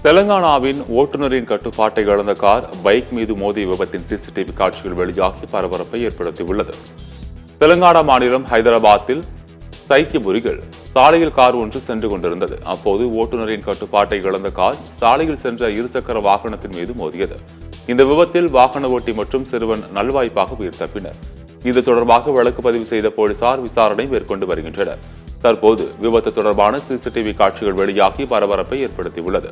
தெலங்கானாவின் ஓட்டுநரின் கட்டுப்பாட்டை இழந்த car bike மீது மோதிய விபத்தின் சிசிடிவி காட்சிகள் வெளியாகி பரபரப்பை ஏற்படுத்தியுள்ளது. தெலங்கானா மாநிலம் ஹைதராபாத்தில் சைக்கியபுரியில் சாலையில் கார் ஒன்று சென்று கொண்டிருந்தது. அப்போது ஓட்டுநரின் கட்டுப்பாட்டை இழந்த கார் சாலையில் சென்ற இருசக்கர வாகனத்தின் மீது மோதியது. இந்த விபத்தில் வாகன ஓட்டி மற்றும் சிறுவன் நல்வாய்ப்பாக உயிர் தப்பினர். இது தொடர்பாக வழக்கு பதிவு செய்த போலீசார் விசாரணை மேற்கொண்டு வருகின்றனர். தற்போது விபத்து தொடர்பான சிசிடிவி காட்சிகள் வெளியாகி பரபரப்பை ஏற்படுத்தியுள்ளது.